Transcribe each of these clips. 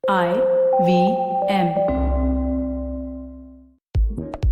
IVM.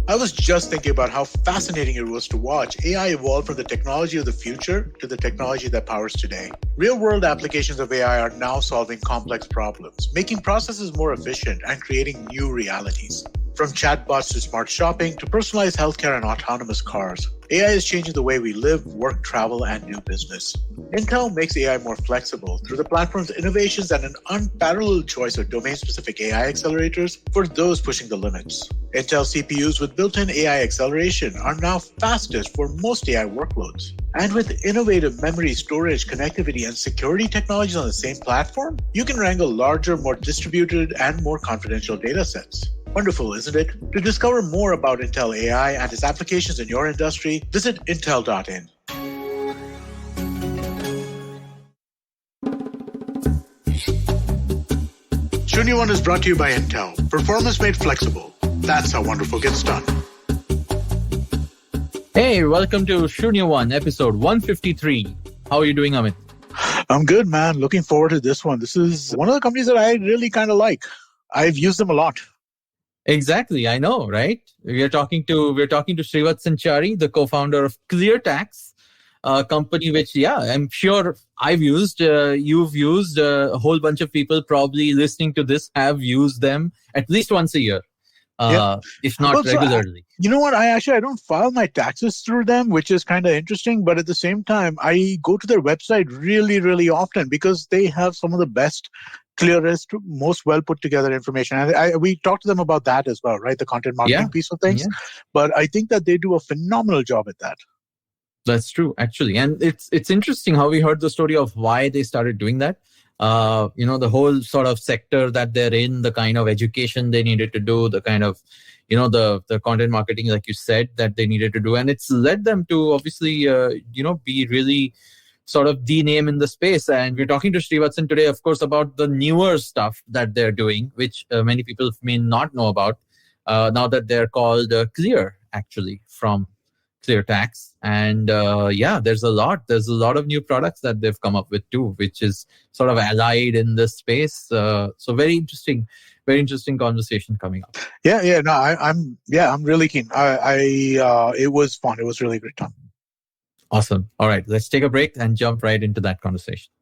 I was just thinking about how fascinating it was to watch AI evolve from the technology of the future to the technology that powers today. Real-world applications of AI are now solving complex problems, making processes more efficient and creating new realities. From chatbots to smart shopping to personalized healthcare and autonomous cars, AI is changing the way we live, work, travel, and do business. Intel makes AI more flexible through the platform's innovations and an unparalleled choice of domain-specific AI accelerators for those pushing the limits. Intel CPUs with built-in AI acceleration are now fastest for most AI workloads. And with innovative memory, storage, connectivity, and security technologies on the same platform, you can wrangle larger, more distributed, and more confidential data sets. Wonderful, isn't it? To discover more about Intel AI and its applications in your industry, visit intel.in. Shunya One is brought to you by Intel. Performance made flexible. That's how wonderful gets done. Hey, welcome to Shunya One, episode 153. How are you doing, Amit? I'm good, man. Looking forward to this one. This is one of the companies that I really kind of like. I've used them a lot. Exactly, I know, right? We're talking to Srivatsan Chari, the co-founder of Cleartax, a company which, I'm sure I've used. You've used. A whole bunch of people probably listening to this have used them at least once a year, if not regularly. You know what? I don't file my taxes through them, which is kind of interesting. But at the same time, I go to their website really, really often because they have some of the best, clearest, most well put together information. And we talked to them about that as well, right? The content marketing piece of things. Yeah. But I think that they do a phenomenal job at that. That's true, actually. And it's interesting how we heard the story of why they started doing that. The whole sort of sector that they're in, the kind of education they needed to do, the kind of, the content marketing, like you said, that they needed to do. And it's led them to obviously, be really sort of the name in the space. And we're talking to Srivatsan today, of course, about the newer stuff that they're doing, which many people may not know about now that they're called Clear, actually, from Cleartax. And there's a lot of new products that they've come up with too, which is sort of allied in this space. So very interesting conversation coming up. I'm really keen. It was fun. It was really great time. Awesome. All right, let's take a break and jump right into that conversation.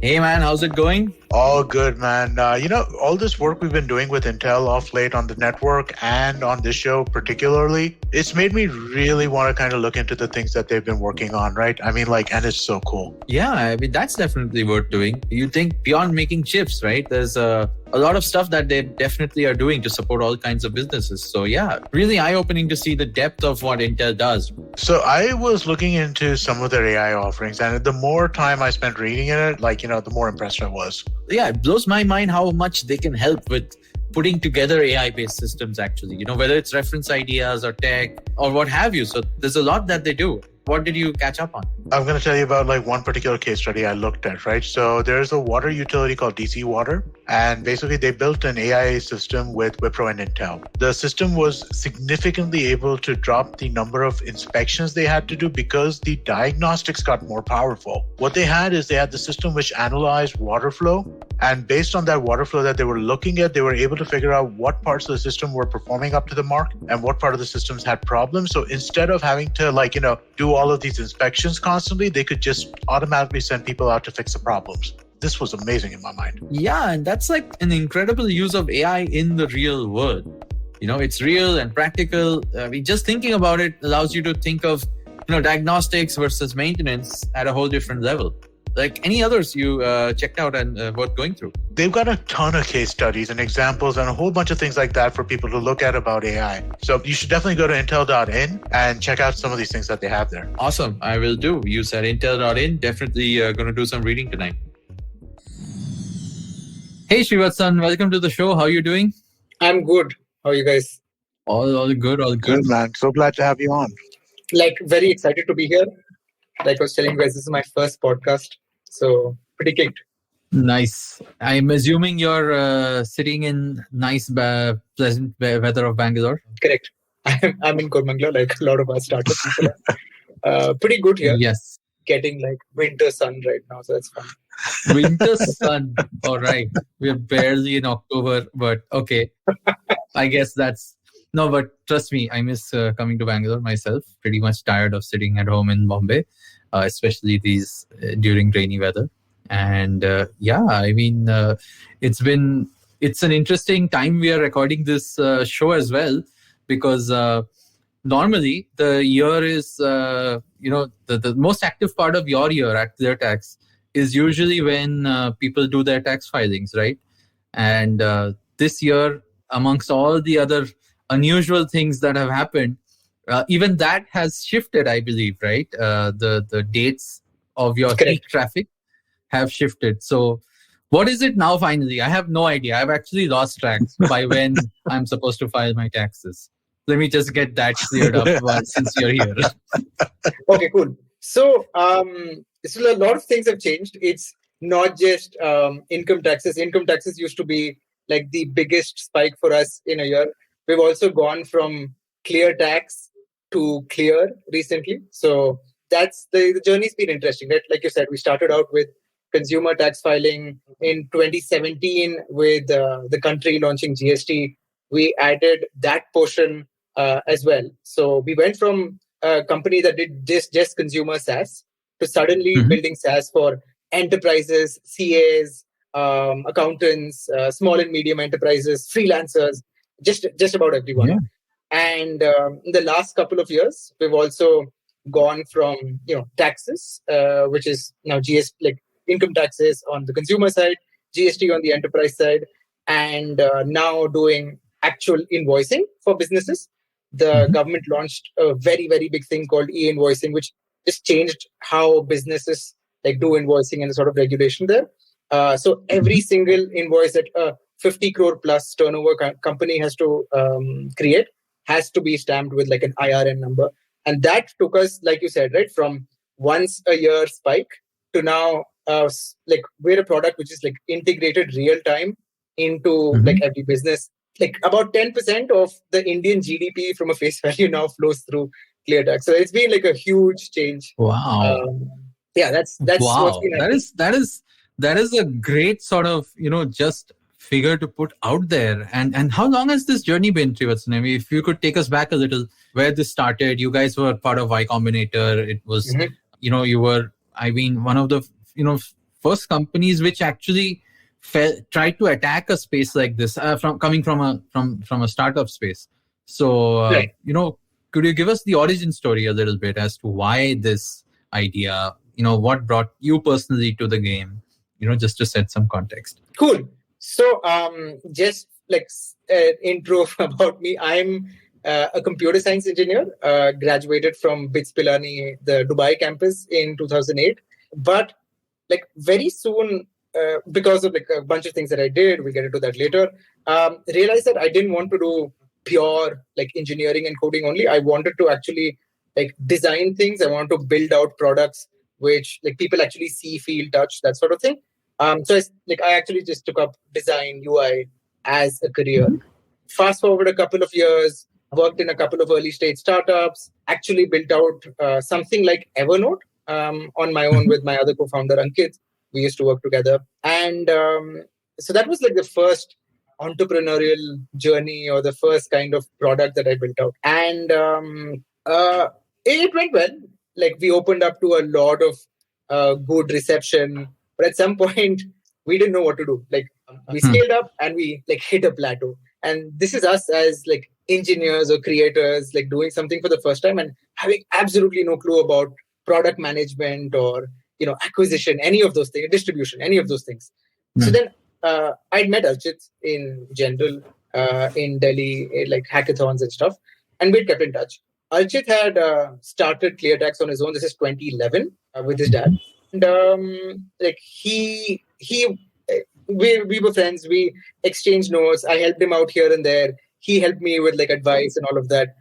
Hey man, how's it going? All good, man. All this work we've been doing with Intel off late on the network and on this show particularly, it's made me really want to kind of look into the things that they've been working on, right? I mean, and it's so cool. Yeah, that's definitely worth doing. You think beyond making chips, right? There's a lot of stuff that they definitely are doing to support all kinds of businesses. So really eye-opening to see the depth of what Intel does. So I was looking into some of their AI offerings, and the more time I spent reading in it, the more impressed I was. Yeah, it blows my mind how much they can help with putting together AI-based systems, actually, whether it's reference ideas or tech or what have you. So there's a lot that they do. What did you catch up on? I'm going to tell you about one particular case study I looked at, right? So there's a water utility called DC Water, and basically they built an AI system with Wipro and Intel. The system was significantly able to drop the number of inspections they had to do because the diagnostics got more powerful. What they had the system which analyzed water flow, and based on that water flow that they were looking at, they were able to figure out what parts of the system were performing up to the mark and what part of the systems had problems. So instead of having to do all of these inspections constantly, they could just automatically send people out to fix the problems. This was amazing in my mind. Yeah, and that's an incredible use of AI in the real world. It's real and practical. Just thinking about it allows you to think of, diagnostics versus maintenance at a whole different level. Like any others you checked out and worth going through? They've got a ton of case studies and examples and a whole bunch of things like that for people to look at about AI. So you should definitely go to intel.in and check out some of these things that they have there. Awesome. I will do. You said intel.in. Definitely going to do some reading tonight. Hey, Srivatsan. Welcome to the show. How are you doing? I'm good. How are you guys? All good. Good, man. So glad to have you on. Very excited to be here. Like I was telling you guys, this is my first podcast. So pretty kicked. Nice. I'm assuming you're sitting in nice, pleasant weather of Bangalore. Correct. I'm in Kormangla, like a lot of our startup people are. Pretty good here. Yes. getting like winter sun right now, so that's fun. Winter sun. All right. We're barely in October, but okay. I guess that's no, but trust me, I miss coming to Bangalore myself. Pretty much tired of sitting at home in Bombay, especially these during rainy weather. And yeah, I mean, it's an interesting time we are recording this show as well, because normally the year is the most active part of your year at Cleartax is usually when people do their tax filings, right? And this year, amongst all the other unusual things that have happened, even that has shifted, I believe, right? The dates of your Correct. peak traffic have shifted. So what is it now finally? I have no idea. I've actually lost track by when I'm supposed to file my taxes. Let me just get that cleared up since you're here. Okay, cool. So, so a lot of things have changed. It's not just income taxes. Income taxes used to be like the biggest spike for us in a year. We've also gone from Cleartax to Clear recently. So that's the journey's been interesting, right? Like you said, we started out with consumer tax filing in 2017 with the country launching GST. We added that portion as well. So we went from a company that did just consumer SaaS to suddenly building SaaS for enterprises, CAs, accountants, small and medium enterprises, freelancers, just about everyone. Yeah. And in the last couple of years, we've also gone from taxes, which is now GST, like income taxes on the consumer side, GST on the enterprise side, and now doing actual invoicing for businesses. The government launched a very, very big thing called e-invoicing, which just changed how businesses like do invoicing and the sort of regulation there. So every single invoice that a 50 crore plus turnover company has to create has to be stamped with like an IRN number. And that took us, like you said, right, from once a year spike to now like we're a product which is like integrated real time into like every business. Like about 10% of the Indian GDP from a face value now flows through Cleartax. So it's been like a huge change. Wow. Yeah, that's wow. what's been happening. That is a great sort of just figure to put out there. And how long has this journey been, Srivatsan? I mean, if you could take us back a little, where this started. You guys were part of Y Combinator. It was you were, I mean, one of the first companies which actually tried to attack a space like this coming from a startup space. So Right. Could you give us the origin story a little bit as to why this idea, what brought you personally to the game, just to set some context? Cool. So just like intro about me, I'm a computer science engineer, graduated from BITS Pilani, the Dubai campus in 2008. But like very soon, because of like a bunch of things that I did, we'll get into that later, realized that I didn't want to do pure like engineering and coding only. I wanted to actually like design things. I want to build out products which like people actually see, feel, touch, that sort of thing. So I actually just took up design UI as a career. Fast forward a couple of years, worked in a couple of early stage startups, actually built out something like Evernote on my own with my other co-founder Ankit. We used to work together. And so that was like the first entrepreneurial journey or the first kind of product that I built out. And it went well. Like we opened up to a lot of good reception. But at some point, we didn't know what to do. Like we scaled up and we like hit a plateau. And this is us as like engineers or creators, like doing something for the first time and having absolutely no clue about product management or acquisition, any of those things, distribution, any of those things. So then I'd met Archit in general in Delhi, like hackathons and stuff, and we'd kept in touch. Archit had started Cleartax on his own. This is 2011 with his dad, and like we were friends. We exchanged notes. I helped him out here and there. He helped me with like advice and all of that.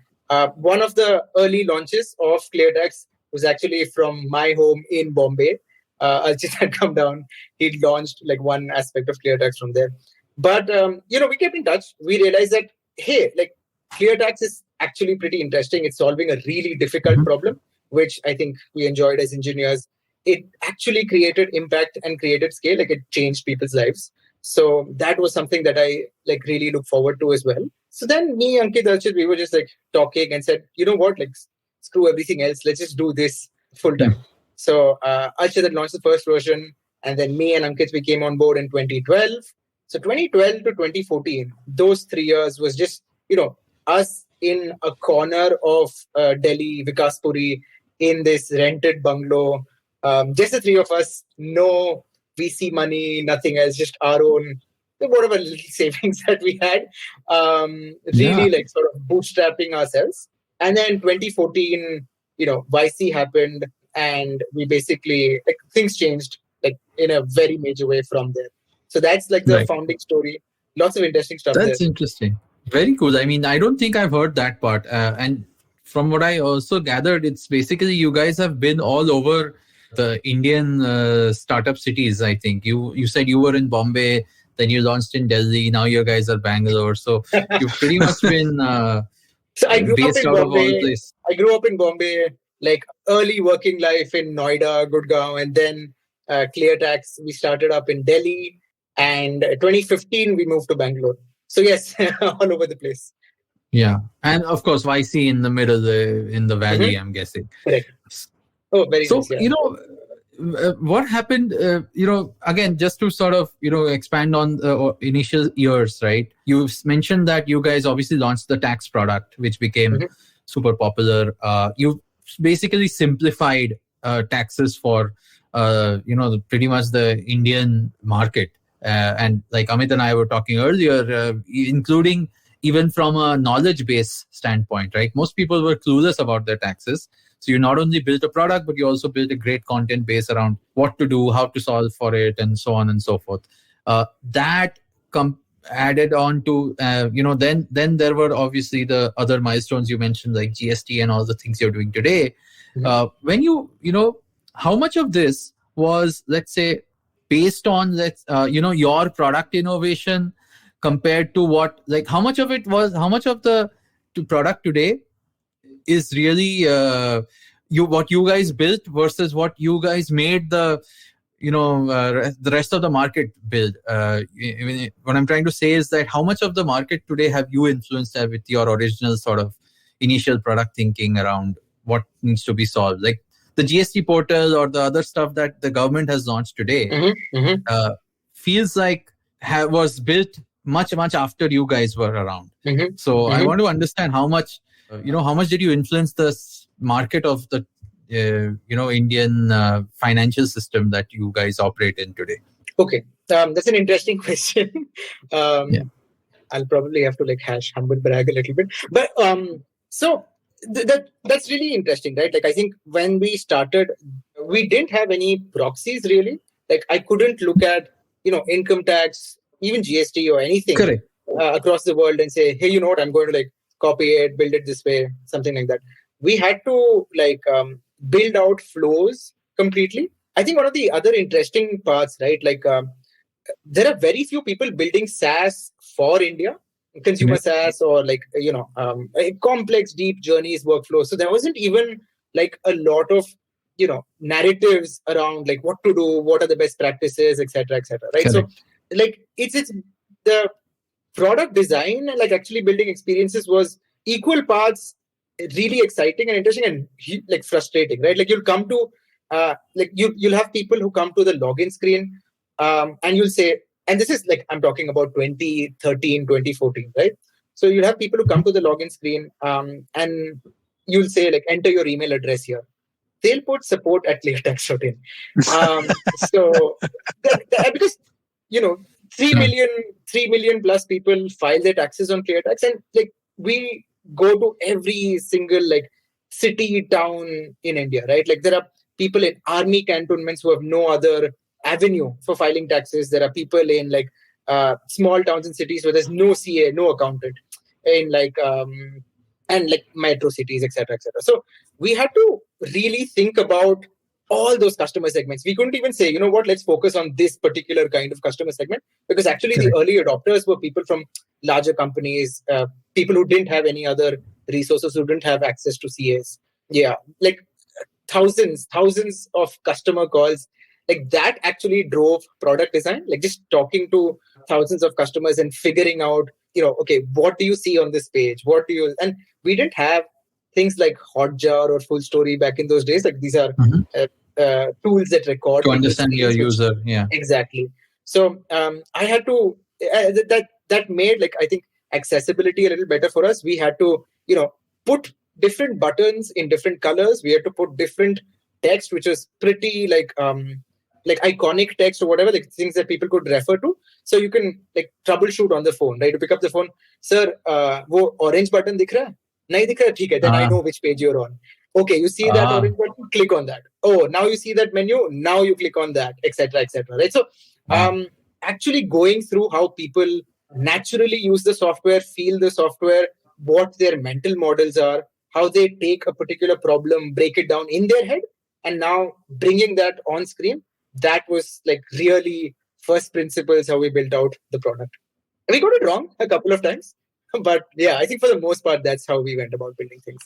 One of the early launches of Cleartax was actually from my home in Bombay. Archit had come down. He'd launched like one aspect of Cleartax from there. But we kept in touch. We realized that hey, like Cleartax is actually pretty interesting. It's solving a really difficult problem, which I think we enjoyed as engineers. it actually created impact and created scale. Like it changed people's lives. So that was something that I like really look forward to as well. So then me, Ankit, Archit, we were just like talking and said, you know what, like screw everything else. Let's just do this full time. So Archit had launched the first version, and then me and Ankit, we came on board in 2012. So 2012 to 2014, those 3 years was just, us in a corner of Delhi, Vikaspuri, in this rented bungalow. Just the three of us, no VC money, nothing else, just our own, whatever little savings that we had, really like sort of bootstrapping ourselves. And then 2014, YC happened, and we basically, like, things changed like in a very major way from there. So that's like the founding story. Lots of interesting stuff That's there. interesting. Very cool. I mean, I don't think I've heard that part. And from what I also gathered, it's basically you guys have been all over the Indian startup cities, I think. You said you were in Bombay, then you launched in Delhi, now you guys are Bangalore. So you've pretty much been so I grew based up in out Bombay. of all this. I grew up in Bombay, like early working life in Noida, Gurgaon, and then Cleartax, we started up in Delhi. And 2015, we moved to Bangalore. So yes, all over the place. Yeah. And of course, YC in the middle, in the valley, I'm guessing. Correct. Oh, very so, nice. Yeah. What happened, again, just to sort of, expand on the initial years, right? You mentioned that you guys obviously launched the tax product, which became super popular. You basically simplified taxes for, pretty much the Indian market. And like Amit and I were talking earlier, including even from a knowledge base standpoint, right? Most people were clueless about their taxes. So you not only built a product, but you also built a great content base around what to do, how to solve for it, and so on and so forth. That added on to, then there were obviously the other milestones you mentioned, like GST and all the things you're doing today. When how much of this was, let's say, based on, your product innovation compared to what, like, how much of the product today is really what you guys built versus what you guys made the rest of the market build. What I'm trying to say is that how much of the market today have you influenced with your original sort of initial product thinking around what needs to be solved, like the GST portal or the other stuff that the government has launched today. Feels like was built much after you guys were around. So I want to understand how much did you influence the market of the Indian financial system that you guys operate in today? Okay, that's an interesting question. I'll probably have to like humble brag a little bit, but so that's really interesting, right? Like I think when we started, we didn't have any proxies really. Like I couldn't look at income tax, even GST or anything across the world and say, hey, you know what, I'm going to like copy it, build it this way, something like that. We had to like build out flows completely. I think one of the other interesting parts, right? Like there are very few people building SaaS for India, consumer SaaS, or like, complex, deep journeys, workflows. So there wasn't even like a lot of, narratives around like what to do, what are the best practices, etc., right? So like it's the product design and like actually building experiences was equal parts really exciting and interesting and like frustrating, right? Like you'll come to you'll have people who come to the login screen and you'll say, and this is like I'm talking about 2013 2014, right? So you'll have people who come to the login screen and you'll say like enter your email address here. They'll put support at cleartax.in. So because 3 million plus people file their taxes on Cleartax, and like we go to every single like city, town in India, right? Like there are people in army cantonments who have no other avenue for filing taxes. There are people in like small towns and cities where there's no CA, no accountant, in like and like metro cities, etc. So we had to really think about all those customer segments. We couldn't even say, let's focus on this particular kind of customer segment, because actually the early adopters were people from larger companies, people who didn't have any other resources, who didn't have access to CAs. Yeah, like thousands of customer calls. Like that actually drove product design, like just talking to thousands of customers and figuring out, okay, what do you see on this page? And we didn't have things like Hotjar or Full Story back in those days. Like these are tools that record to understand your user. Yeah, exactly. So I had to that made, like, I think, accessibility a little better for us. We had to put different buttons in different colors. We had to put different text, which was pretty like iconic text or whatever, like things that people could refer to. So you can like troubleshoot on the phone, right? To pick up the phone, sir, wo orange button dikh raha hai? Nahi dikh raha? Theek hai, then I know which page you're on. Okay, you see that orange button, click on that. Oh, now you see that menu, now you click on that, etc., etc. Right? So, actually going through how people naturally use the software, feel the software, what their mental models are, how they take a particular problem, break it down in their head, and now bringing that on screen, that was like really first principles how we built out the product. And we got it wrong a couple of times, but yeah, I think for the most part, that's how we went about building things.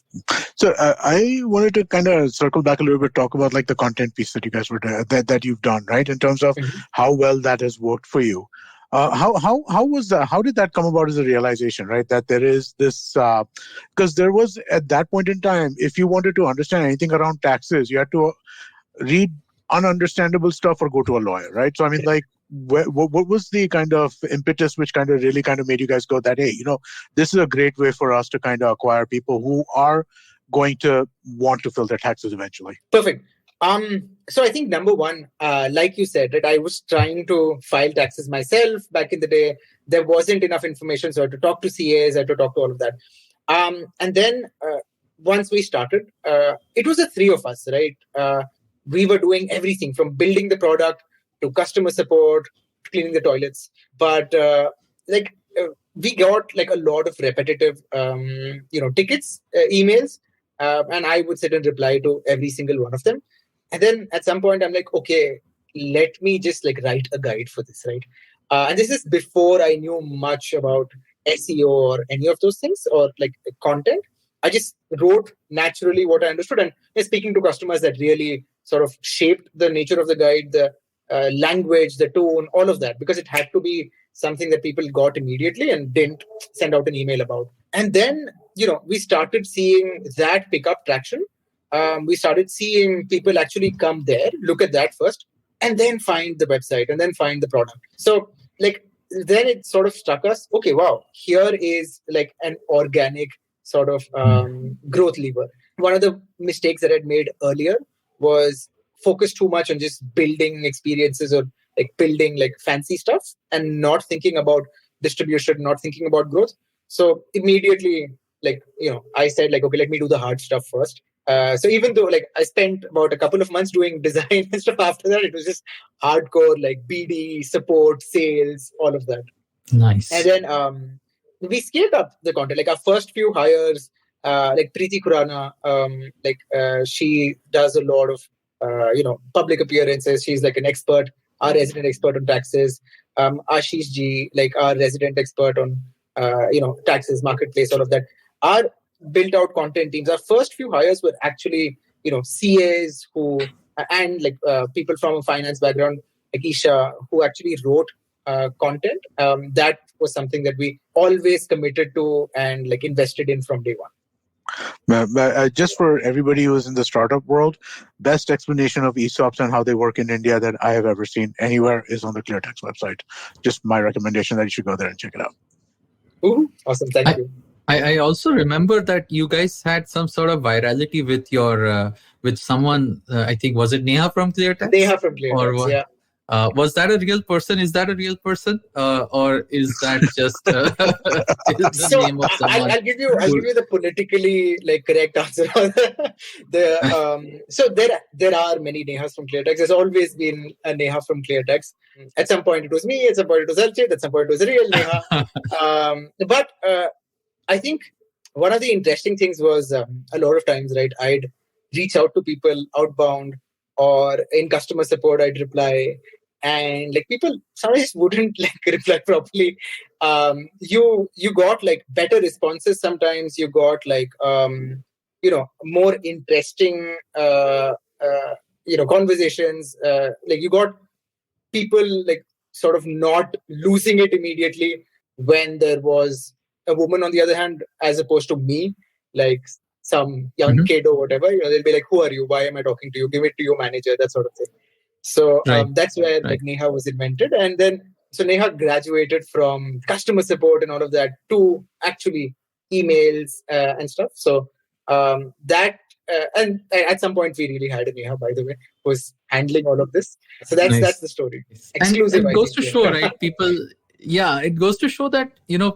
So I wanted to kind of circle back a little bit, talk about like the content piece that you guys were that you've done, right? In terms of how well that has worked for you. How was that? How did that come about as a realization, right? That there is this, because there was at that point in time, if you wanted to understand anything around taxes, you had to read ununderstandable stuff or go to a lawyer, right? So I mean, like, what was the kind of impetus which kind of really kind of made you guys go that, hey, this is a great way for us to kind of acquire people who are going to want to fill their taxes eventually? Perfect. So I think number one, like you said, that I was trying to file taxes myself back in the day. There wasn't enough information, so I had to talk to CAs, I had to talk to all of that. And then once we started, it was the three of us, right? We were doing everything from building the product to customer support, to cleaning the toilets. But we got like a lot of repetitive, tickets, emails, and I would sit and reply to every single one of them. And then at some point, I'm like, okay, let me just like write a guide for this, right? And this is before I knew much about SEO or any of those things or like content. I just wrote naturally what I understood, and speaking to customers, that really sort of shaped the nature of the guide, the language, the tone, all of that, because it had to be something that people got immediately and didn't send out an email about. And then, we started seeing that pick up traction. We started seeing people actually come there, look at that first, and then find the website and then find the product. So like, then it sort of struck us, okay, wow, here is like an organic sort of growth lever. One of the mistakes that I'd made earlier was focus too much on just building experiences or like building like fancy stuff and not thinking about distribution, not thinking about growth. So immediately, like, I said like, okay, let me do the hard stuff first. So even though like I spent about a couple of months doing design and stuff, after that it was just hardcore like BD, support, sales, all of that. Nice. And then we scaled up the content. Like our first few hires, like Preeti Khurana, she does a lot of public appearances. She's like an expert, our resident expert on taxes. Ashish Ji, like our resident expert on taxes, marketplace, all of that. Our built out content teams. Our first few hires were actually CAs who and like people from a finance background, like Isha, who actually wrote content. That was something that we always committed to and like invested in from day one. Just for everybody who is in the startup world, best explanation of ESOPs and how they work in India that I have ever seen anywhere is on the Cleartax website. Just my recommendation that you should go there and check it out. Ooh, awesome. Thank you. I also remember that you guys had some sort of virality with your with someone. I think, was it Neha from Cleartax? Neha from Cleartax, yeah. Was that a real person? Is that a real person, or is that just the name of someone? I'll give you the politically like correct answer. So there are many Nehas from Cleartax. There's always been a Neha from Cleartax. At some point it was me. At some point it was Archit. At some point it was a real Neha. But I think one of the interesting things was a lot of times, right? I'd reach out to people outbound or in customer support. I'd reply. And like people sometimes wouldn't like reply properly. You got like better responses sometimes. You got like more interesting, conversations. Like you got people like sort of not losing it immediately when there was a woman on the other hand, as opposed to me, like some young kid or whatever. They'll be like, "Who are you? Why am I talking to you? Give it to your manager," that sort of thing. So that's where like Neha was invented, and then so Neha graduated from customer support and all of that to actually emails and stuff. So that and at some point we really had a Neha, by the way, who was handling all of this. So that's the story. Exclusive. And it goes to show, right? People, it goes to show that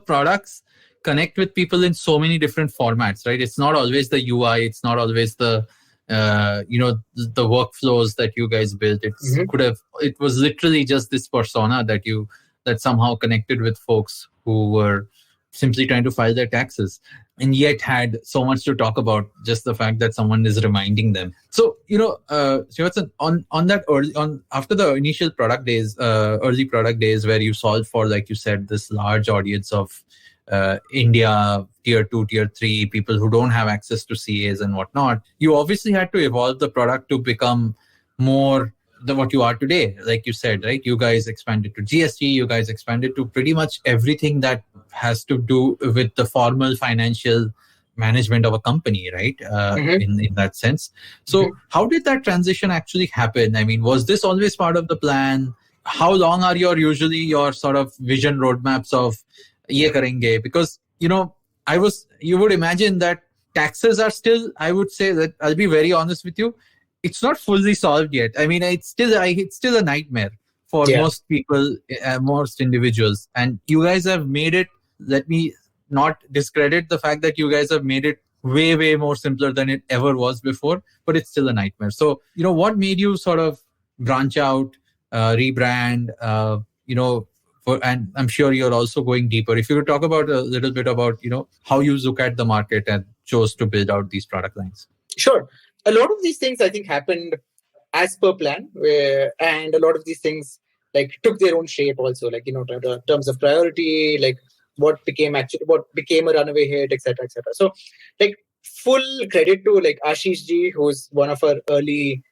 products connect with people in so many different formats, right? It's not always the UI. It's not always the the workflows that you guys built. It was literally just this persona that somehow connected with folks who were simply trying to file their taxes, and yet had so much to talk about, just the fact that someone is reminding them. So, Srivatsan, on that after the initial product days, early product days where you solved for, like you said, this large audience of India, tier 2, tier 3, people who don't have access to CAs and whatnot, you obviously had to evolve the product to become more than what you are today. Like you said, right? You guys expanded to GST, you guys expanded to pretty much everything that has to do with the formal financial management of a company, right? In that sense. So how did that transition actually happen? I mean, was this always part of the plan? How long are usually your sort of vision roadmaps of ye karenge? Because, you would imagine that taxes are still, I would say that, I'll be very honest with you, it's not fully solved yet. I mean, it's still a nightmare for most people, most individuals. And you guys have made it, let me not discredit the fact that you guys have made it way, way more simpler than it ever was before, but it's still a nightmare. So, what made you sort of branch out, rebrand, and I'm sure you're also going deeper. If you could talk about a little bit about, how you look at the market and chose to build out these product lines. Sure. A lot of these things I think happened as per plan, and a lot of these things like took their own shape also, like, in terms of priority, like what became a runaway hit, etc., etc. So like full credit to like Ashish ji, who's one of our early,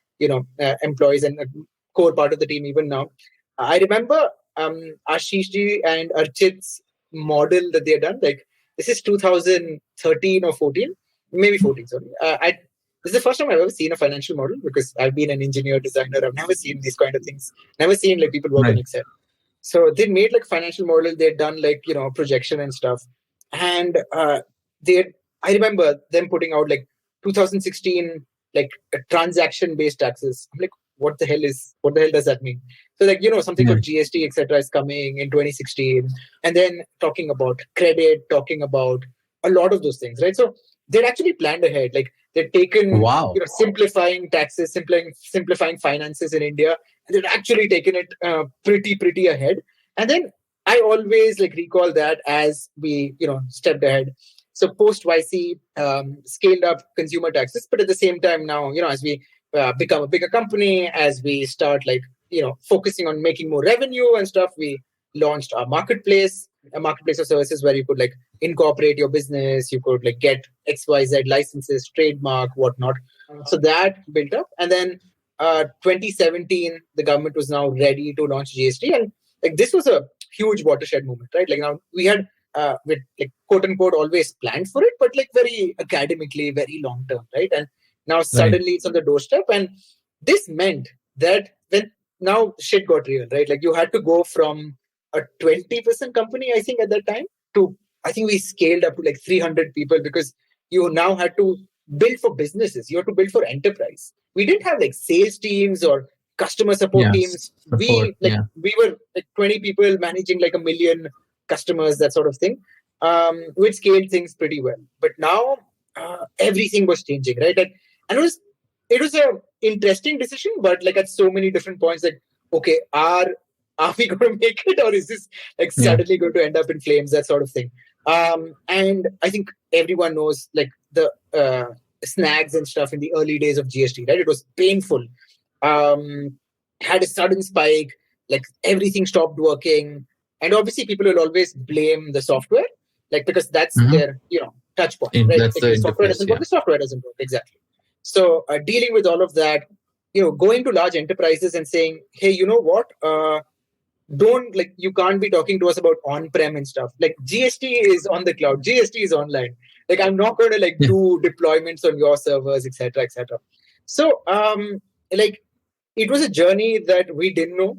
employees and a core part of the team even now. I remember Ashish ji and Archit's model that they had done, like this is 2013 or 14, maybe 14, sorry. This is the first time I've ever seen a financial model, because I've been an engineer, designer. I've never seen these kind of things. Never seen like people work on Excel. So they made like financial model. They'd done like, projection and stuff. And I remember them putting out like 2016, like transaction-based taxes. I'm like, what the hell does that mean? So like, something called GST, etc. is coming in 2016. And then talking about credit, talking about a lot of those things, right? So they'd actually planned ahead. Like they'd taken, simplifying taxes, simplifying finances in India. And they'd actually taken it pretty ahead. And then I always like recall that as we, stepped ahead. So post YC, scaled up consumer taxes, but at the same time now, as we become a bigger company, as we start like, focusing on making more revenue and stuff, we launched our marketplace, a marketplace of services where you could like incorporate your business, you could like get XYZ licenses, trademark, whatnot. So that built up. And then 2017, the government was now ready to launch GST. And like this was a huge watershed moment, right? Like now we had with like quote unquote always planned for it, but like very academically, very long term, right? And now suddenly it's on the doorstep. And this meant that when now shit got real, right? Like you had to go from a 20% company, I think at that time, to I think we scaled up to like 300 people, because you now had to build for businesses. You had to build for enterprise. We didn't have like sales teams or customer support teams. We were like 20 people managing like 1 million customers, that sort of thing, which scaled things pretty well. But now everything was changing, right? And it was a interesting decision, but like at so many different points, like, okay, are we going to make it, or is this like suddenly going to end up in flames, that sort of thing? And I think everyone knows like the snags and stuff in the early days of GST, right? It was painful. Had a sudden spike, like everything stopped working. And obviously people will always blame the software, like because that's their, touch point, right? That's Like the the software interface, doesn't yeah. work, the software doesn't work. Exactly. So dealing with all of that, going to large enterprises and saying, hey, you know what? Don't like you can't be talking to us about on-prem and stuff. Like GST is on the cloud, GST is online. Like I'm not going to do deployments on your servers, etc., etc. So like it was a journey that we didn't know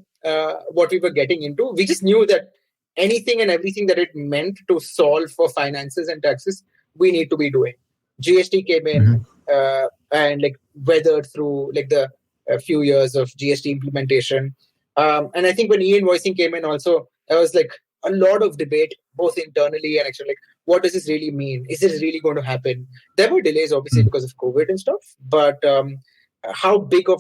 what we were getting into. We just knew that anything and everything that it meant to solve for finances and taxes, we need to be doing. GST came in and weathered through the few years of GST implementation. And I think when e-invoicing came in also, there was a lot of debate, both internally and actually, what does this really mean? Is this really going to happen? There were delays, obviously, because of COVID and stuff, but how big a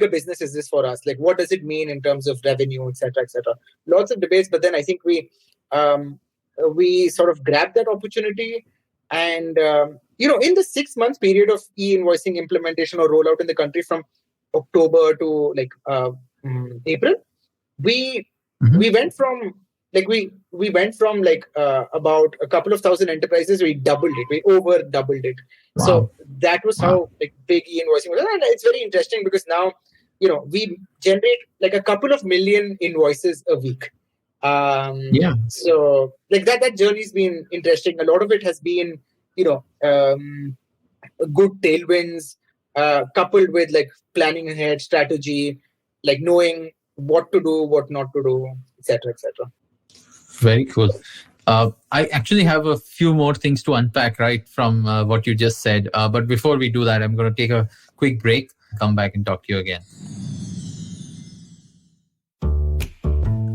business is this for us? Like, what does it mean in terms of revenue, et cetera, et cetera? Lots of debates, but then I think we sort of grabbed that opportunity. And, in the 6 months period of e-invoicing implementation or rollout in the country from October to April, we went from about a couple of thousand enterprises. We over doubled it. Wow. So that was how big e-invoicing was. And it's very interesting because now we generate a couple of million invoices a week. So that journey's been interesting. A lot of it has been good tailwinds coupled with planning ahead, strategy, knowing what to do, what not to do, etc., etc. Very cool. I actually have a few more things to unpack right from what you just said. But before we do that, I'm going to take a quick break, come back and talk to you again.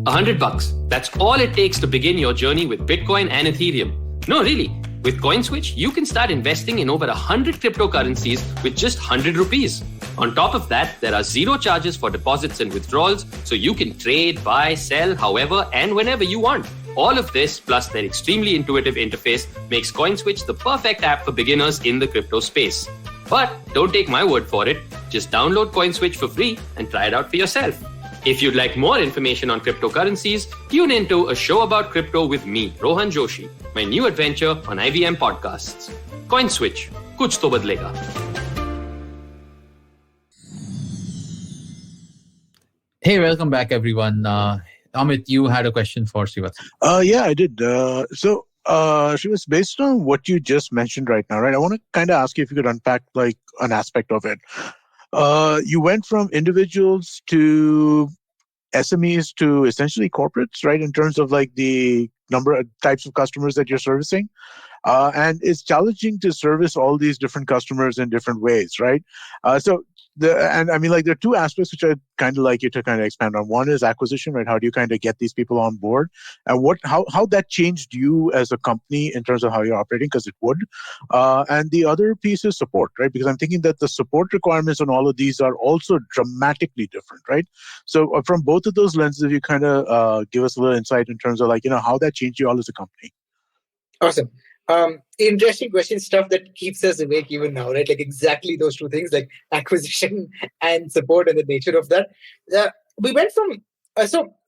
$100. That's all it takes to begin your journey with Bitcoin and Ethereum. No, really. With CoinSwitch, you can start investing in over 100 cryptocurrencies with just 100 rupees. On top of that, there are zero charges for deposits and withdrawals, so you can trade, buy, sell, however and whenever you want. All of this, plus their extremely intuitive interface, makes CoinSwitch the perfect app for beginners in the crypto space. But don't take my word for it. Just download CoinSwitch for free and try it out for yourself. If you'd like more information on cryptocurrencies, tune into a show about crypto with me, Rohan Joshi, my new adventure on IVM Podcasts. CoinSwitch, kuch to badlega. Hey, welcome back, everyone. Amit, you had a question for Srivatsan. Yeah, I did. So, Srivats, based on what you just mentioned right now, right, I want to kind of ask you if you could unpack an aspect of it. You went from individuals to SMEs to essentially corporates, right? In terms of the number of types of customers that you're servicing. And it's challenging to service all these different customers in different ways, right? There are two aspects which I'd kind of like you to kind of expand on. One is acquisition, right? How do you kind of get these people on board, and how that changed you as a company in terms of how you're operating? Because it would. And the other piece is support, right? Because I'm thinking that the support requirements on all of these are also dramatically different, right? So from both of those lenses, if you kind of give us a little insight in terms of how that changed you all as a company. Awesome. Interesting question, stuff that keeps us awake even now, right? Exactly those two things, acquisition and support and the nature of that. We went from,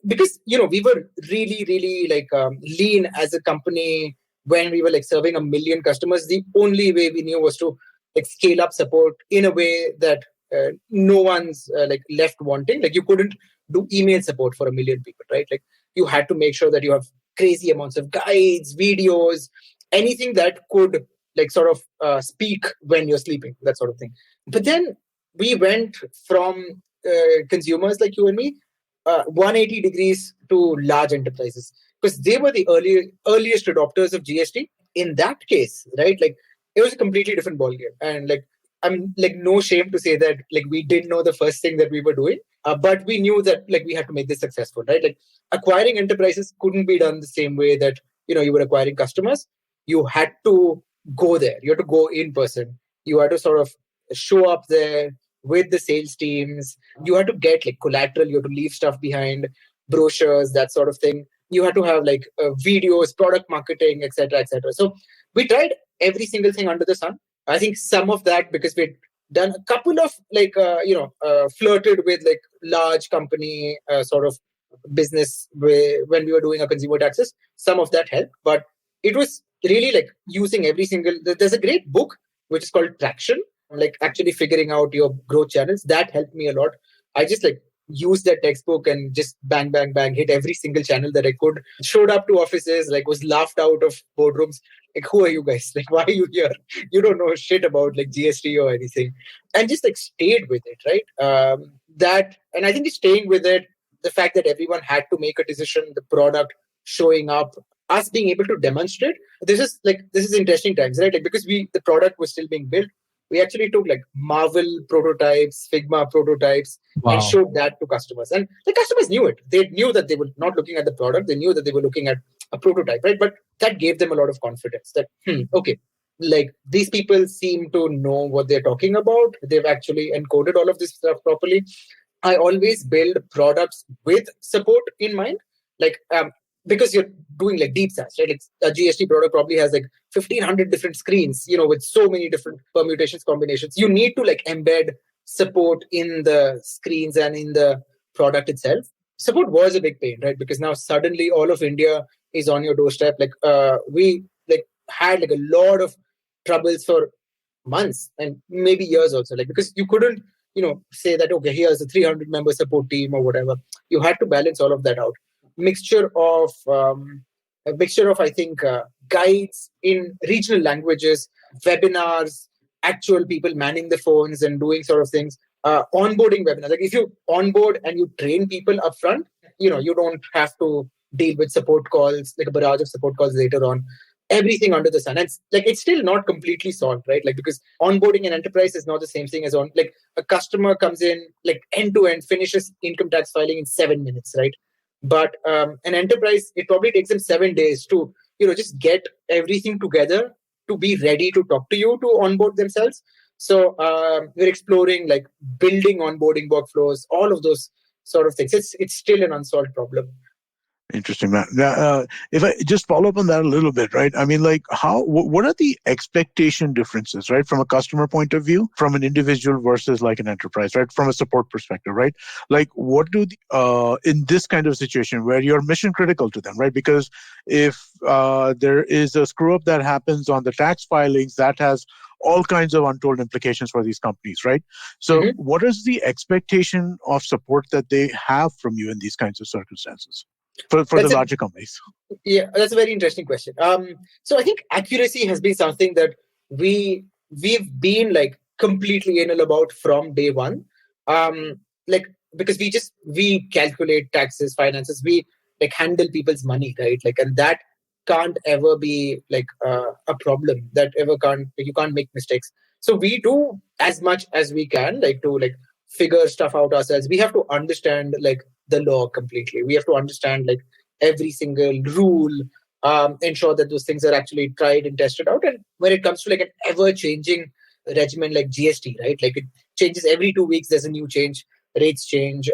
because, we were really, really lean as a company when we were serving 1 million customers. The only way we knew was to scale up support in a way that no one's left wanting. You couldn't do email support for 1 million people, right? You had to make sure that you have crazy amounts of guides, videos, anything that could speak when you're sleeping, that sort of thing. But then we went from consumers like you and me, 180 degrees to large enterprises, because they were the earliest adopters of GST. In that case, right, it was a completely different ballgame. And I'm no shame to say that we didn't know the first thing that we were doing, but we knew that we had to make this successful, right? Acquiring enterprises couldn't be done the same way that you were acquiring customers. You had to go there. You had to go in person. You had to sort of show up there with the sales teams. You had to get collateral. You had to leave stuff behind, brochures, that sort of thing. You had to have videos, product marketing, etc., etc. So we tried every single thing under the sun. I think some of that because we'd done a couple of flirted with large company sort of business when we were doing our consumer taxes. Some of that helped, but it was really like using every single, there's a great book which is called Traction, like actually figuring out your growth channels. That helped me a lot. I just like used that textbook and just bang, bang, bang, hit every single channel that I could. Showed up to offices, like was laughed out of boardrooms. Like, who are you guys? Like, why are you here? You don't know shit about like GST or anything. And just like stayed with it, right? And I think just staying with it, the fact that everyone had to make a decision, the product showing up, us being able to demonstrate. This is interesting times, right? Like, because the product was still being built, we actually took like Marvel prototypes, Figma prototypes, Wow. and showed that to customers. And the customers knew it. They knew that they were not looking at the product. They knew that they were looking at a prototype, right? But that gave them a lot of confidence that, okay, like these people seem to know what they're talking about. They've actually encoded all of this stuff properly. I always build products with support in mind. Like, because you're doing like deep SaaS, right? Like a GST product probably has like 1,500 different screens, with so many different permutations, combinations. You need to like embed support in the screens and in the product itself. Support was a big pain, right? Because now suddenly all of India is on your doorstep. Like, we like had like a lot of troubles for months and maybe years also, like, because you couldn't, say that, okay, here's a 300 member support team or whatever. You had to balance all of that out. Mixture of I think guides in regional languages, webinars, actual people manning the phones and doing sort of things, onboarding webinars. Like, if you onboard and you train people up front, you don't have to deal with support calls, like a barrage of support calls later on. Everything under the sun. And it's still not completely solved, right? Like, because onboarding an enterprise is not the same thing as like a customer comes in, like end to end, finishes income tax filing in 7 minutes, right? But an enterprise, it probably takes them 7 days to, just get everything together to be ready to talk to you, to onboard themselves. So we're exploring like building onboarding workflows, all of those sort of things. It's still an unsolved problem. Interesting, man. Now, if I just follow up on that a little bit, right? I mean, like, what are the expectation differences, right? From a customer point of view, from an individual versus like an enterprise, right? From a support perspective, right? Like, what do in this kind of situation where you're mission critical to them, right? Because if there is a screw up that happens on the tax filings, that has all kinds of untold implications for these companies, right? So what is the expectation of support that they have from you in these kinds of circumstances? For the larger companies? Yeah, that's a very interesting question. So I think accuracy has been something that we've been like completely anal about from day one. Like, because we calculate taxes, finances, we like handle people's money, right? Like, and that can't ever be like a problem. You can't make mistakes. So we do as much as we can, like, to like figure stuff out ourselves. We have to understand like the law completely. We have to understand like every single rule, ensure that those things are actually tried and tested out. And when it comes to like an ever-changing regimen like GST, right? Like, it changes every 2 weeks. There's a new change, rates change,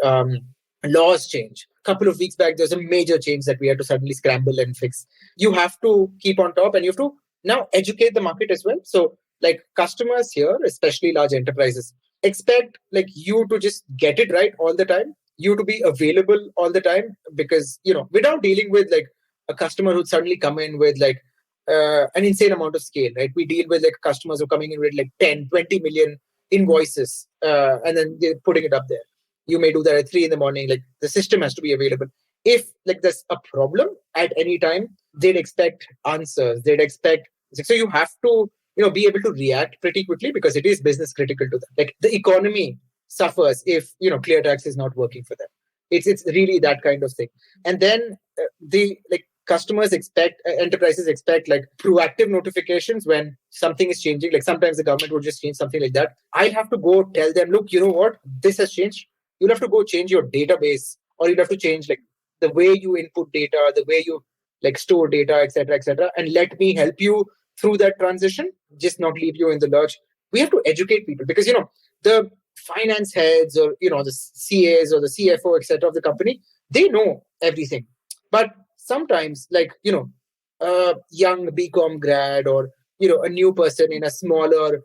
laws change. A couple of weeks back, there's a major change that we had to suddenly scramble and fix. You have to keep on top, and you have to now educate the market as well. So like customers here, especially large enterprises, expect like you to just get it right all the time, you to be available all the time, because without dealing with like a customer who'd suddenly come in with like an insane amount of scale, right? We deal with like customers who are coming in with like 10, 20 million invoices, and then they're putting it up there. You may do that at 3 a.m. Like, the system has to be available. If like there's a problem at any time, they'd expect answers. They'd expect, so you have to be able to react pretty quickly, because it is business critical to them. Like, the economy suffers if Cleartax is not working for them. It's really that kind of thing. And then the like customers expect, enterprises expect like proactive notifications when something is changing. Like, sometimes the government would just change something like that. I'll have to go tell them, look, you know what, this has changed. You'll have to go change your database, or you'll have to change like the way you input data, the way you like store data, etc., and let me help you through that transition, just not leave you in the lurch. We have to educate people, because the finance heads, or the CAs or the CFO, etc., of the company, they know everything. But sometimes, like, a young BCom grad, or a new person in a smaller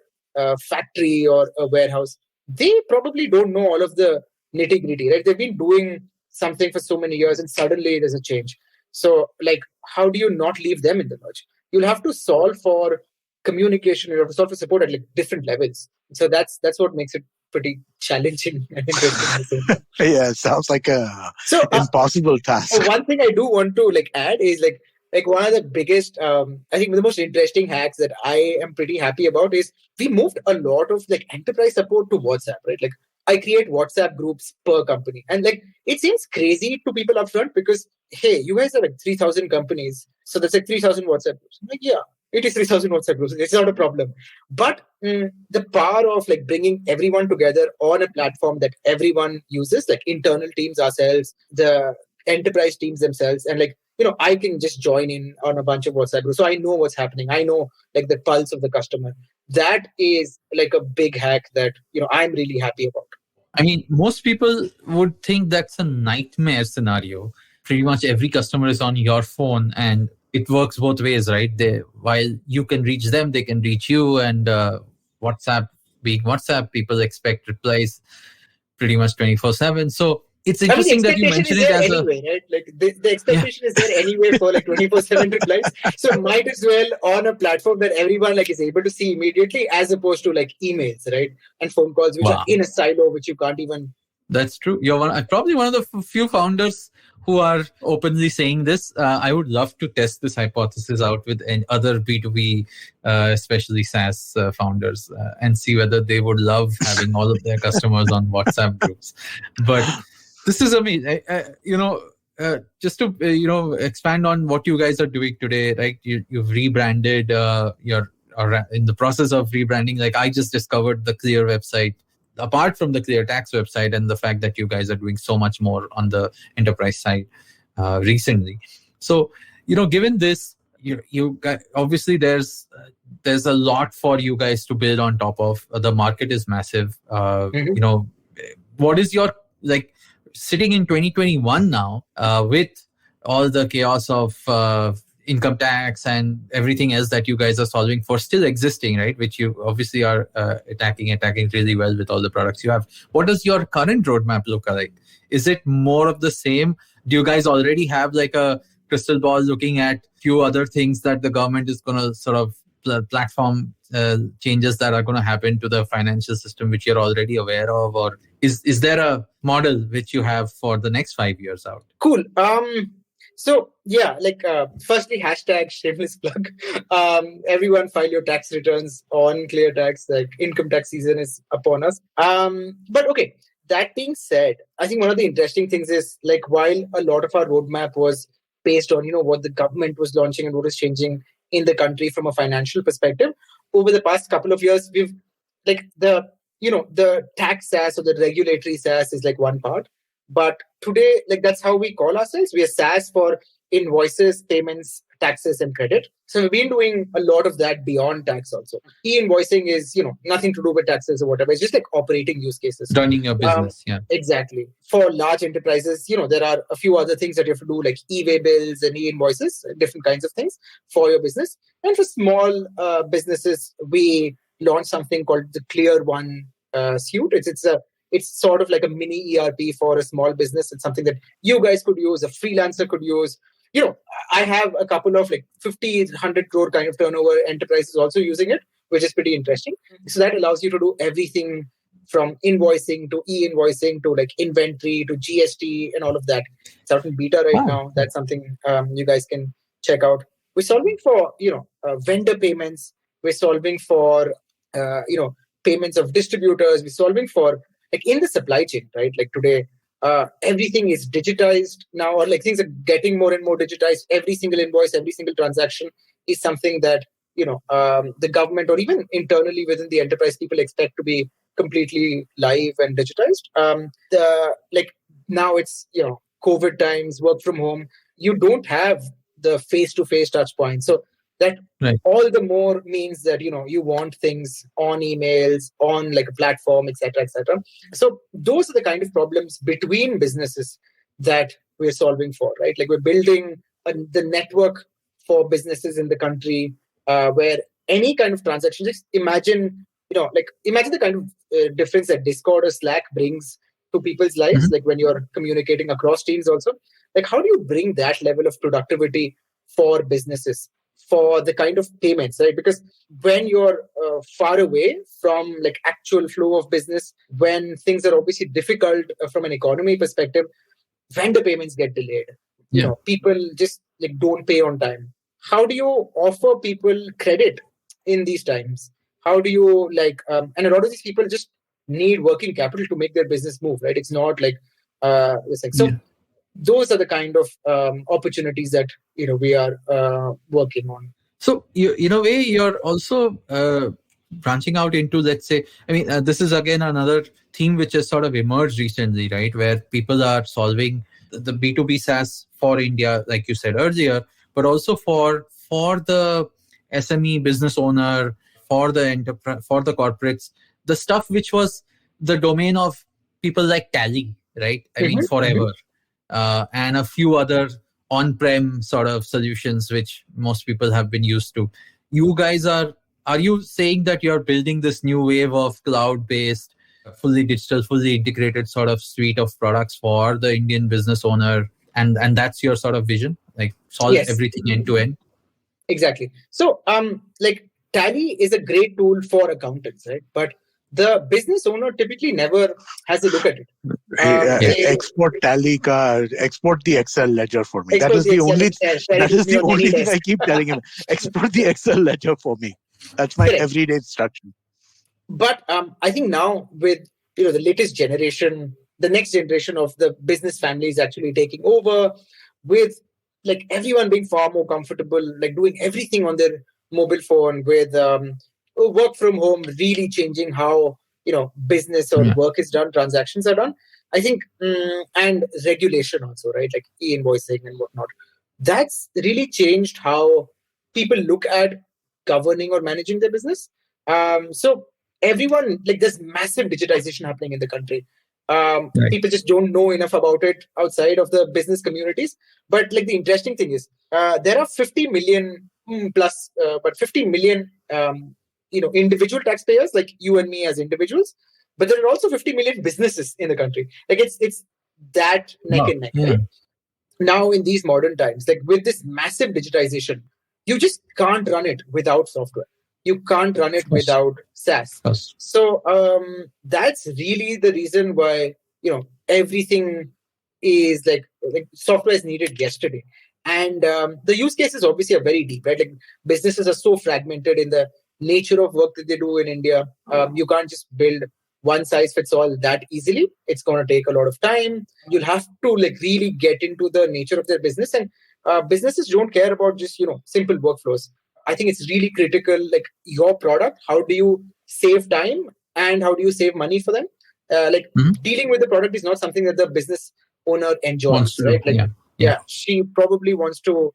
factory or a warehouse, they probably don't know all of the nitty gritty, right? They've been doing something for so many years, and suddenly there's a change. So like, how do you not leave them in the lurch? you'll have to solve for communication, you have to solve for support at like different levels. So that's what makes it pretty challenging and interesting. Yeah, it sounds like a impossible task. One thing I do want to like add is like one of the biggest, I think the most interesting hacks that I am pretty happy about is we moved a lot of like enterprise support to WhatsApp, right? Like I create WhatsApp groups per company. And like, it seems crazy to people upfront because, hey, you guys are like 3,000 companies. So that's like 3,000 WhatsApp groups. I'm like, yeah, it is 3,000 WhatsApp groups. It's not a problem. But the power of like bringing everyone together on a platform that everyone uses, like internal teams ourselves, the enterprise teams themselves, and like, I can just join in on a bunch of WhatsApp groups. So I know what's happening. I know like the pulse of the customer. That is like a big hack that, I'm really happy about. I mean, most people would think that's a nightmare scenario. Pretty much every customer is on your phone and it works both ways, right? While you can reach them, they can reach you. And WhatsApp being WhatsApp, people expect replies pretty much 24/7. So it's interesting that you mentioned it as anyway, right? Like the expectation is there anyway for like 24/7 replies. So might as well on a platform that everyone like is able to see immediately, as opposed to like emails, right? And phone calls, which are in a silo, which you can't even. That's true. You're probably one of the few founders who are openly saying this. I would love to test this hypothesis out with other B2B, especially SaaS founders, and see whether they would love having all of their customers on WhatsApp groups. But this is amazing. Just to expand on what you guys are doing today, right? You've rebranded. You're in the process of rebranding. Like I just discovered the Clear website. Apart from the Cleartax website and the fact that you guys are doing so much more on the enterprise side recently. So, given this, you obviously there's a lot for you guys to build on top of. The market is massive. What is your sitting in 2021 now with all the chaos of income tax and everything else that you guys are solving for still existing, right? Which you obviously are attacking really well with all the products you have. What does your current roadmap look like? Is it more of the same? Do you guys already have like a crystal ball looking at few other things that the government is going to sort of platform changes that are going to happen to the financial system, which you're already aware of? Or is there a model which you have for the next 5 years out? Cool. So yeah, firstly, hashtag shameless plug. Everyone file your tax returns on Cleartax. Like income tax season is upon us. But okay, that being said, I think one of the interesting things is like while a lot of our roadmap was based on what the government was launching and what is changing in the country from a financial perspective, over the past couple of years, we've the tax SaaS or the regulatory SaaS is like one part. But today, that's how we call ourselves. We are SaaS for invoices, payments, taxes, and credit. So we've been doing a lot of that beyond tax also. E-invoicing is, nothing to do with taxes or whatever. It's just like operating use cases. Running your business, yeah. Exactly. For large enterprises, there are a few other things that you have to do, like e-way bills and e-invoices, different kinds of things for your business. And for small businesses, we launched something called the Clear One suite. It's sort of like a mini ERP for a small business. It's something that you guys could use, a freelancer could use. I have a couple of 50, 100 crore kind of turnover enterprises also using it, which is pretty interesting. So that allows you to do everything from invoicing to e-invoicing to inventory to GST and all of that. It's out in beta right now. That's something you guys can check out. We're solving for, vendor payments. We're solving for, payments of distributors. We're solving for in the supply chain, right? Today, everything is digitized now, or things are getting more and more digitized. Every single invoice, every single transaction is something that, the government or even internally within the enterprise, people expect to be completely live and digitized. Now it's, COVID times, work from home. You don't have the face-to-face touch points. So that all the more means that, you want things on emails, on a platform, etc., etc. So those are the kind of problems between businesses that we're solving for, right? We're building the network for businesses in the country where any kind of transaction, just imagine, imagine the kind of difference that Discord or Slack brings to people's lives, when you're communicating across teams also. How do you bring that level of productivity for businesses? for the kind of payments, right? Because when you're far away from like actual flow of business, when things are obviously difficult from an economy perspective, when the payments get delayed, people just like don't pay on time. How do you offer people credit in these times? How do you and a lot of these people just need working capital to make their business move, right? It's not like those are the kind of opportunities that we are working on. So in a way, you're also branching out into, let's say, this is again another theme which has sort of emerged recently, right? Where people are solving the B2B SaaS for India, like you said earlier, but also for the SME business owner, for the enterprise, for the corporates, the stuff which was the domain of people like Tally, right? Forever. And a few other on-prem sort of solutions which most people have been used to. You guys are you saying that you're building this new wave of cloud-based, fully digital, fully integrated sort of suite of products for the Indian business owner, and that's your sort of vision, like solve everything end to end? Exactly. So Tally is a great tool for accountants, right? But the business owner typically never has a look at it. Export Tally export the Excel ledger for me. That is the only thing I keep telling him. Export the Excel ledger for me. That's my everyday instruction. But I think now with the latest generation, the next generation of the business families actually taking over, with like everyone being far more comfortable, like doing everything on their mobile phone, with work from home really changing how business or work is done, transactions are done. I think, and regulation also, right? Like e-invoicing and whatnot. That's really changed how people look at governing or managing their business. So everyone, there's massive digitization happening in the country. People just don't know enough about it outside of the business communities. But the interesting thing is, there are 50 million plus, but 50 million individual taxpayers like you and me as individuals, but there are also 50 million businesses in the country. It's that neck and neck. Right? Now in these modern times, with this massive digitization, you just can't run it without software. You can't run it without SaaS. So that's really the reason why everything is like software is needed yesterday. And the use cases obviously are very deep, right? Businesses are so fragmented in the nature of work that they do in India. You can't just build one size fits all that easily. It's going to take a lot of time. You'll have to really get into the nature of their business. And businesses don't care about just simple workflows. I think it's really critical, your product, how do you save time and how do you save money for them? Dealing with the product is not something that the business owner enjoys, right? She probably wants to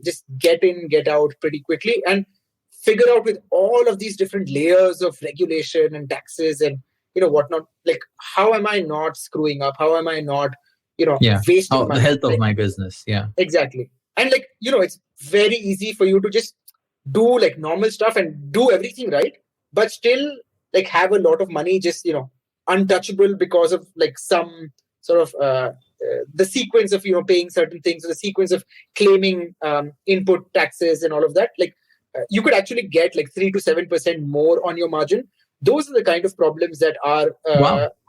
just get in, get out pretty quickly and figure out with all of these different layers of regulation and taxes and whatnot, how am I not screwing up? How am I not wasting money? The health of my business. Exactly. And it's very easy for you to just do normal stuff and do everything right, but still have a lot of money just untouchable because of some sort of the sequence of paying certain things, or the sequence of claiming input taxes and all of that. You could actually get 3 to 7% more on your margin. Those are the kind of problems that our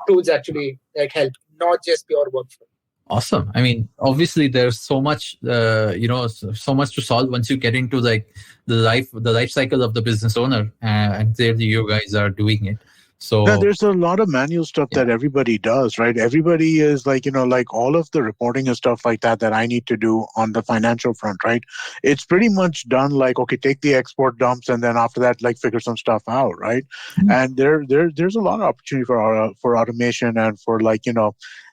tools actually help, not just pure workflow. Awesome. I mean, obviously there's so much, so much to solve once you get into the life cycle of the business owner, and there you guys are doing it. So there's a lot of manual stuff that everybody does, right? Everybody is all of the reporting and stuff like that I need to do on the financial front, right? It's pretty much done okay, take the export dumps and then after that, figure some stuff out, right? Mm-hmm. And there's a lot of opportunity for automation and for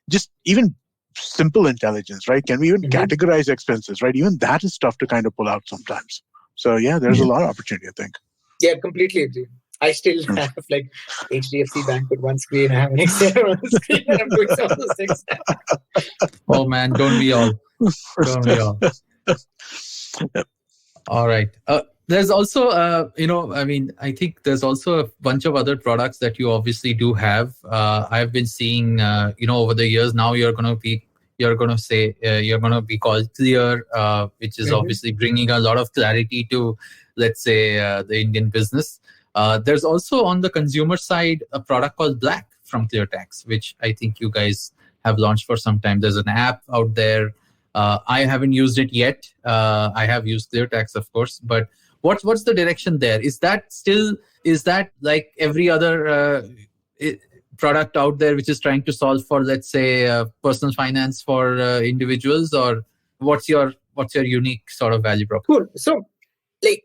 just even simple intelligence, right? Can we even categorize expenses, right? Even that is tough to kind of pull out sometimes. So there's a lot of opportunity, I think. Yeah, completely agree. I still have HDFC Bank with one screen. I have an Excel on the screen. And I'm doing some of those things. Oh man, don't we all? Don't we all? All right. There's also, I think there's also a bunch of other products that you obviously do have. I've been seeing, over the years, now you're going to be you're going to say you're going to be called Clear, which is obviously bringing a lot of clarity to, let's say, the Indian business. There's also on the consumer side a product called Black from Cleartax, which I think you guys have launched for some time. There's an app out there. I haven't used it yet. I have used Cleartax, of course, but what's the direction there? Is that like every other product out there which is trying to solve for, let's say, personal finance for individuals, or what's your unique sort of value prop? Cool. So, like,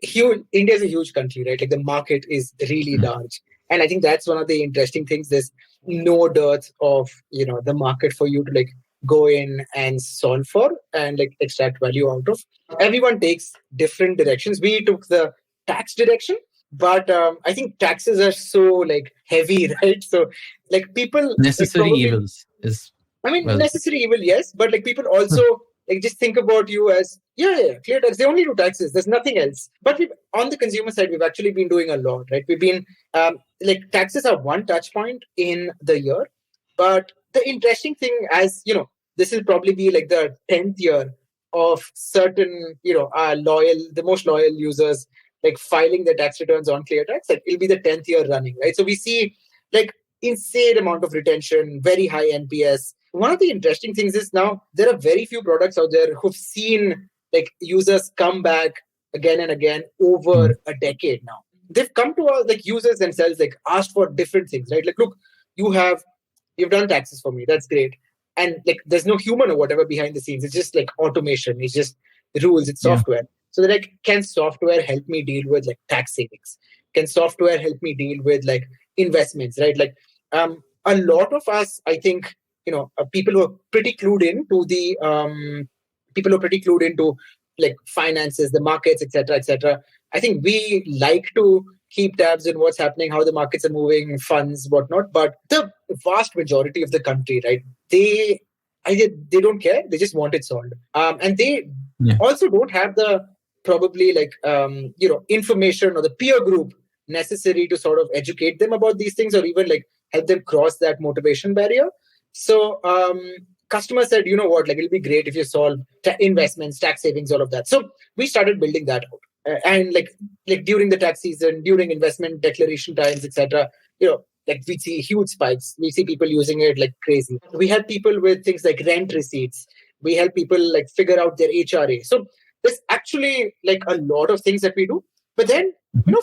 India is a huge country, right? Like, the market is really large, and I think that's one of the interesting things. There's no dearth of the market for you to like go in and solve for and like extract value out of. Everyone takes different directions. We took the tax direction, but I think taxes are so like heavy, right? So like people necessary evils is necessary evil, yes, but like people also like just think about you as Cleartax, they only do taxes, there's nothing else. But on the consumer side, we've actually been doing a lot, right? We've been like taxes are one touch point in the year, but the interesting thing, as this will probably be like the 10th year of certain the most loyal users like filing their tax returns on Cleartax. Like it'll be the 10th year running, right? So we see like insane amount of retention, very high NPS. One of the interesting things is now there are very few products out there who've seen like users come back again and again over a decade now. They've come to us, like users themselves, like asked for different things, right? Like, look, you've done taxes for me. That's great. And like, there's no human or whatever behind the scenes. It's just like automation. It's just rules. It's software. So they're like, can software help me deal with like tax savings? Can software help me deal with like investments, right? Like a lot of us, I think, people who are pretty clued into like finances, the markets, etc. I think we like to keep tabs on what's happening, how the markets are moving, funds, whatnot. But the vast majority of the country, right, they don't care. They just want it solved. And they also don't have the probably like, information or the peer group necessary to sort of educate them about these things or even like help them cross that motivation barrier. So customers said, you know what, like it'll be great if you solve investments, tax savings, all of that. So we started building that out. And like during the tax season, during investment declaration times, etc., like we see huge spikes. We see people using it like crazy. We help people with things like rent receipts. We help people like figure out their HRA. So there's actually like a lot of things that we do. But then,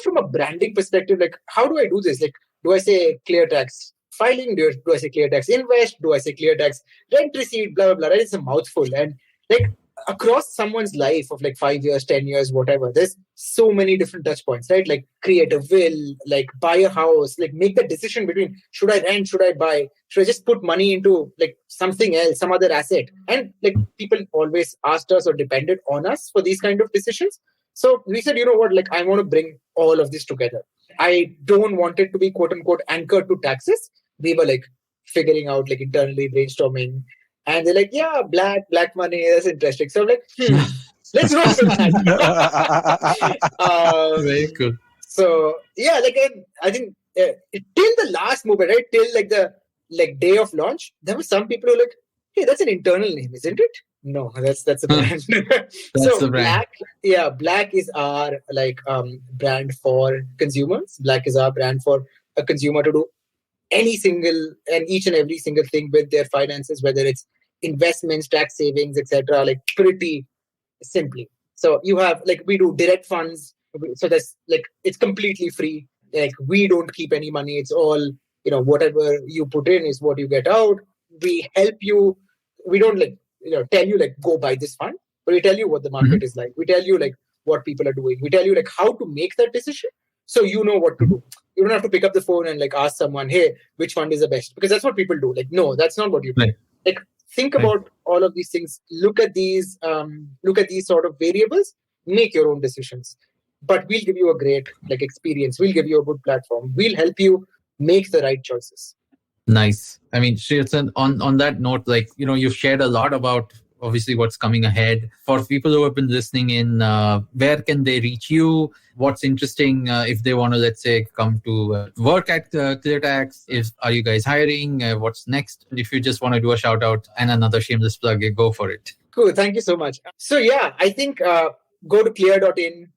from a branding perspective, like how do I do this? Like, do I say Cleartax filing? Do I say Cleartax invest? Do I say Cleartax rent receipt? Blah, blah, blah. Right? It's a mouthful. And like across someone's life of like 5 years, 10 years, whatever, there's so many different touch points, right? Like create a will, like buy a house, like make the decision between should I rent, should I buy, should I just put money into like something else, some other asset? And like people always asked us or depended on us for these kind of decisions. So we said, you know what, like I want to bring all of this together. I don't want it to be quote unquote anchored to taxes. We were like figuring out like internally brainstorming. And they're like, yeah, black money, that's interesting. So I'm like, let's go for that. Very cool. So yeah, like I think till the last moment, right? Till like the day of launch, there were some people who were like, hey, that's an internal name, isn't it? No, that's a brand. That's the brand. Black is our like brand for consumers. Black is our brand for a consumer to do each and every single thing with their finances, whether it's investments, tax savings, etc. Like pretty simply. So you have like we do direct funds. So that's like it's completely free. Like we don't keep any money. It's all whatever you put in is what you get out. We help you. We don't like tell you like go buy this fund, but we tell you what the market is like. We tell you like what people are doing. We tell you like how to make that decision, so you know what to do. You don't have to pick up the phone and like ask someone, hey, which fund is the best? Because that's what people do. Like, no, that's not what you do. Right. Like, think about all of these things. Look at these sort of variables. Make your own decisions. But we'll give you a great like experience. We'll give you a good platform. We'll help you make the right choices. Nice. I mean, Srivatsan, on that note, like you've shared a lot about obviously what's coming ahead. For people who have been listening in, where can they reach you? What's interesting if they want to, let's say, come to work at Cleartax? Are you guys hiring? What's next? If you just want to do a shout out and another shameless plug, go for it. Cool. Thank you so much. So yeah, I think go to clear.in.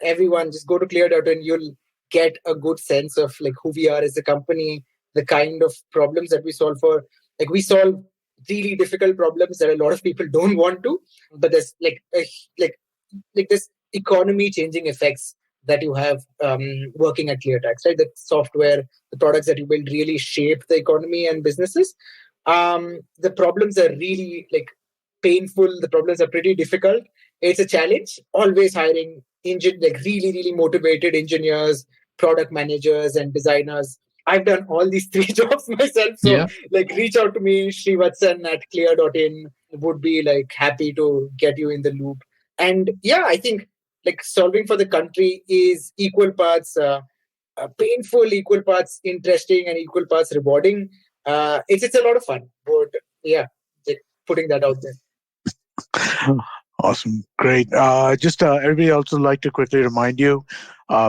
Everyone just go to clear.in. You'll get a good sense of like who we are as a company, the kind of problems that we solve for. Like we solve really difficult problems that a lot of people don't want to, but there's like this economy changing effects that you have working at Cleartax, right? The software, the products that you build really shape the economy and businesses. The problems are really like painful. The problems are pretty difficult. It's a challenge. Always hiring really motivated engineers, product managers, and designers. I've done all these 3 jobs myself. So reach out to me, Srivatsan at clear.in. Would be like happy to get you in the loop. And yeah, I think like solving for the country is equal parts painful, equal parts interesting, and equal parts rewarding. It's a lot of fun. But yeah, putting that out there. Awesome. Great. Just everybody else would like to quickly remind you,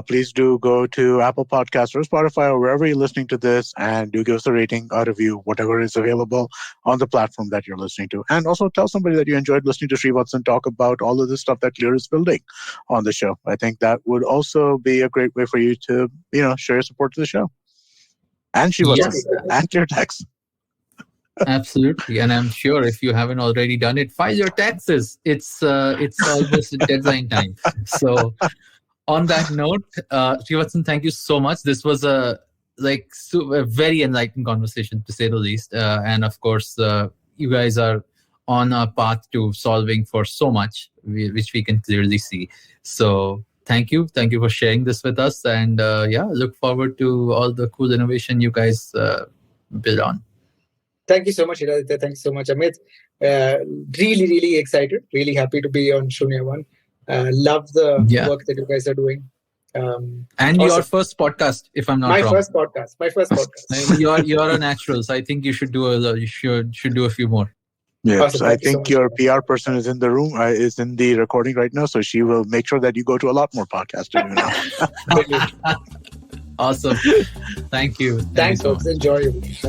please do go to Apple Podcasts or Spotify or wherever you're listening to this and do give us a rating, a review, whatever is available on the platform that you're listening to. And also tell somebody that you enjoyed listening to Srivatsan talk about all of this stuff that Clear is building on the show. I think that would also be a great way for you to, show your support to the show. And Srivatsan and Cleartax. Absolutely. And I'm sure if you haven't already done it, file your taxes. It's almost deadline time. So on that note, Srivatsan, thank you so much. This was a very enlightening conversation, to say the least. And of course, you guys are on a path to solving for so much, which we can clearly see. So thank you. Thank you for sharing this with us. And look forward to all the cool innovation you guys build on. Thank you so much, Shiladitya. Thanks so much, Amit. Really, really excited. Really happy to be on Shunya One. Love the work that you guys are doing. And awesome. Your first podcast, if I'm not wrong. My first podcast. You're a natural, so I think you should do a few more. Yes, awesome. I think your PR person is in the room, is in the recording right now, so she will make sure that you go to a lot more podcasts. Awesome. Thank you. Thanks, folks. Enjoy your week.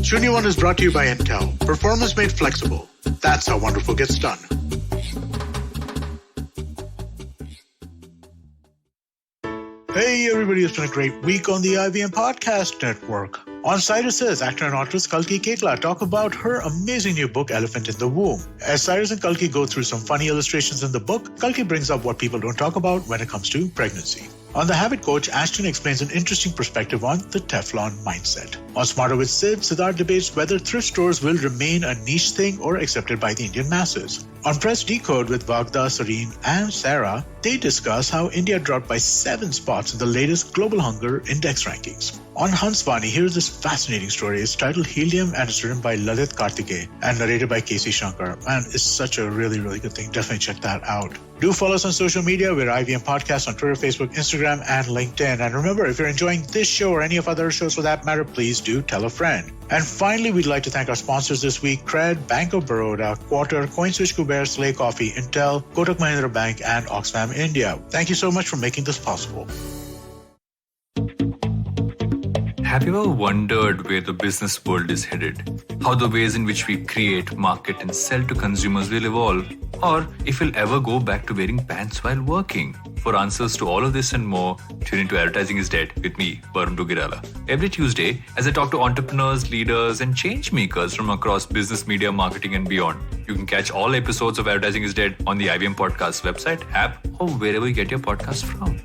Shunya One is brought to you by Intel. Performance made flexible. That's how wonderful gets done. Hey everybody, it's been a great week on the IVM Podcast Network. On Cyrus says, actor and author Kalki Kekla talk about her amazing new book, Elephant in the Womb. As Cyrus and Kalki go through some funny illustrations in the book, Kalki brings up what people don't talk about when it comes to pregnancy. On The Habit Coach, Ashton explains an interesting perspective on the Teflon mindset. On Smarter with Sid, Siddharth debates whether thrift stores will remain a niche thing or accepted by the Indian masses. On Press Decode with Vagda, Sareen, and Sarah, they discuss how India dropped by 7 spots in the latest Global Hunger Index rankings. On Hansvani, here's this fascinating story. It's titled Helium and it's written by Lalit Karthike and narrated by Casey Shankar. And it's such a really, really good thing. Definitely check that out. Do follow us on social media. We're IVM Podcast on Twitter, Facebook, Instagram, and LinkedIn. And remember, if you're enjoying this show or any of other shows for that matter, please do tell a friend. And finally, we'd like to thank our sponsors this week, Cred, Bank of Baroda, Quarter, CoinSwitch, Kuber, Slay Coffee, Intel, Kotak Mahindra Bank, and Oxfam India. Thank you so much for making this possible. Have you ever wondered where the business world is headed? How the ways in which we create, market, and sell to consumers will evolve? Or if we'll ever go back to wearing pants while working? For answers to all of this and more, tune into Advertising is Dead with me, Varun Dugirala. Every Tuesday, as I talk to entrepreneurs, leaders, and change makers from across business, media, marketing, and beyond. You can catch all episodes of Advertising is Dead on the IVM Podcast website, app, or wherever you get your podcast from.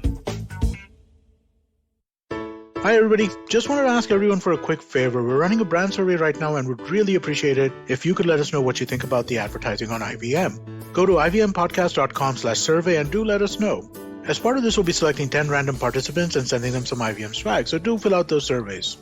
Hi everybody, just wanted to ask everyone for a quick favor. We're running a brand survey right now and would really appreciate it if you could let us know what you think about the advertising on IVM. Go to ivmpodcast.com/survey and do let us know. As part of this, we'll be selecting 10 random participants and sending them some IVM swag, so do fill out those surveys.